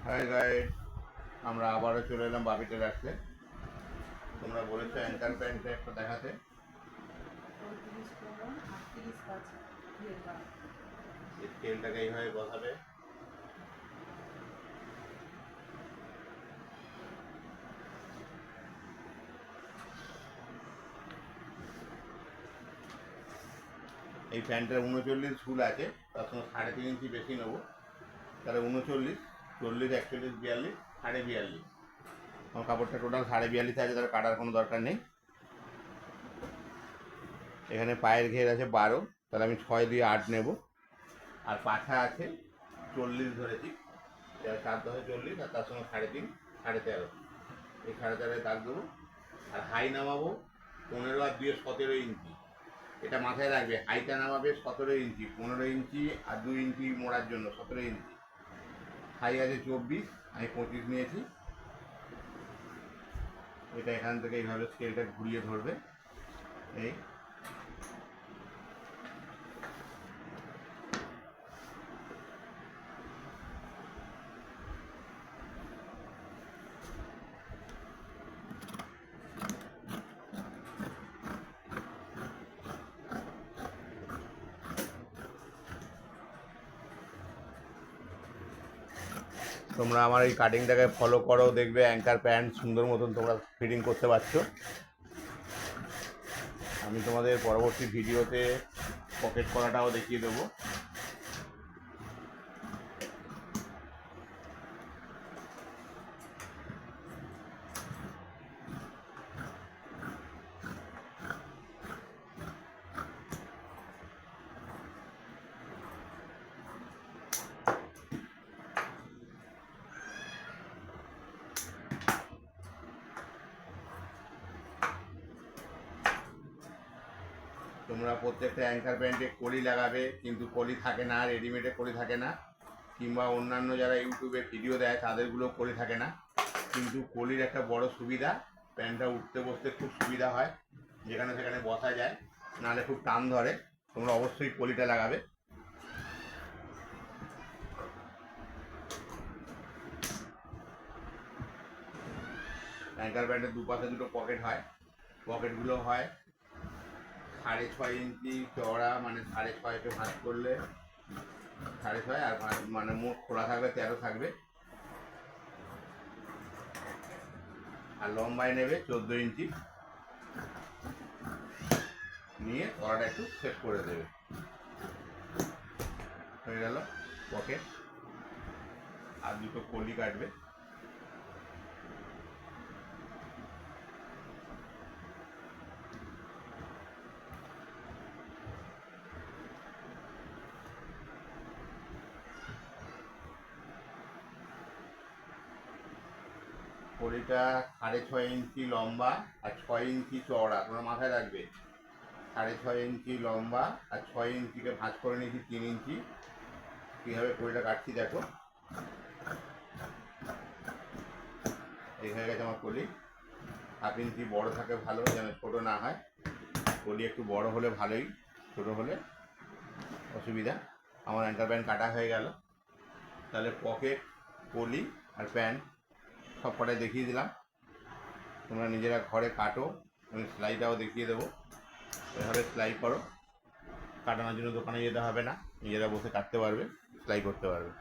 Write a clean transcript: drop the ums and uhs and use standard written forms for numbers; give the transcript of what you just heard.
High guide, আমরা আবারও চলে এলাম বাপিতে রাখতে। তোমরা বলেছো অ্যাঙ্কার প্যান্টে একটা দেখাতে। স্কেলটাকে এইভাবে বসাবে, এই প্যান্টের 39 ঝুল আছে, তার সঙ্গে 3.5 ইঞ্চি বেশি নেবো, তাহলে 39, 40, 41, 42, 42.5। আমার কাপড়টা টোটাল 42.5 আছে, তাহলে কাটার কোনো দরকার নেই। এখানে পায়ের ঘের আছে 12, তাহলে আমি 6 দিয়ে 8 নেব। আর পাছা আছে 40 ধরেছি, 7 10 40, আর তার সঙ্গে 3.5, 13.5, এই 13.5 দাগ দেবো। আর হাই নামাবো 15 আর 2 17 ইঞ্চি। এটা মাথায় রাখবে, হাইটা নামাবে 17 ইঞ্চি, 15 ইঞ্চি আর 2 ইঞ্চি মোড়ার জন্য 17 ইঞ্চি। হাই আছে 24, আমি 25 নিয়েছি। এটা এখান থেকে এইভাবে স্কেলটা ঘুরিয়ে ধরবে, এই তোমরা আমার এই কাটিংটাকে ফলো করো, দেখবে অ্যাঙ্কার প্যান্ট সুন্দর মতন তোমরা ফিটিং করতে পারছো। আমি তোমাদের পরবর্তী ভিডিওতে পকেট করাটাও দেখিয়ে দেবো। তোমরা প্রত্যেকটা অ্যাঙ্কার প্যান্টে কলি লাগাবে, কিন্তু কলি থাকে না, রেডিমেডে কলি থাকে না, কিংবা অন্যান্য যারা ইউটিউবে ভিডিও দেয় তাদেরগুলো কলি থাকে না। কিন্তু কলির একটা বড় সুবিধা, প্যান্টটা উঠতে বসতে খুব সুবিধা হয়, যেখানে সেখানে বসা যায়, নাহলে খুব টান ধরে। তোমরা অবশ্যই কলিটা লাগাবে। অ্যাঙ্কার প্যান্টের দুপাশে দুটো পকেট হয়, পকেটগুলো হয় 6.5 ইঞ্চি চওড়া, মানে 6.5কে ভাঁজ করলে 6.5, আর মানে মোট খোলা থাকবে 13 থাকবে। আর লম্বায় নেবে 14 ইঞ্চি, নিয়ে গলাটা একটু সেট করে দেবে। হয়ে গেল পকেট। আর দুটো কলি কাটবে। কলিটা 6.5 ইঞ্চি লম্বা আর 6 ইঞ্চি চওড়া, তোমরা মাথায় রাখবে। 6.5 ইঞ্চি লম্বা আর 6 ইঞ্চিকে ভাঁজ করে নিয়েছি 3 ইঞ্চি। কীভাবে কলিটা কাটছি দেখো, এই হয়ে গেছে আমার কলি। 1/2 ইঞ্চি বড় থাকে ভালো, যেন ছোটো না হয়। কলি একটু বড় হলে ভালোই, ছোটো হলে অসুবিধা। আমার অ্যাঙ্কার প্যান্ট কাটা হয়ে গেল। তাহলে পকেট, কলি আর প্যান্ট সব কটাই দেখিয়ে দিলাম। তোমরা নিজেরা ঘরে কাটো, আমি সেলাইটাও দেখিয়ে দেবো। এভাবে সেলাই করো, কাটানোর জন্য দোকানে যেতে হবে না, নিজেরা বসে কাটতে পারবে, সেলাই করতে পারবে।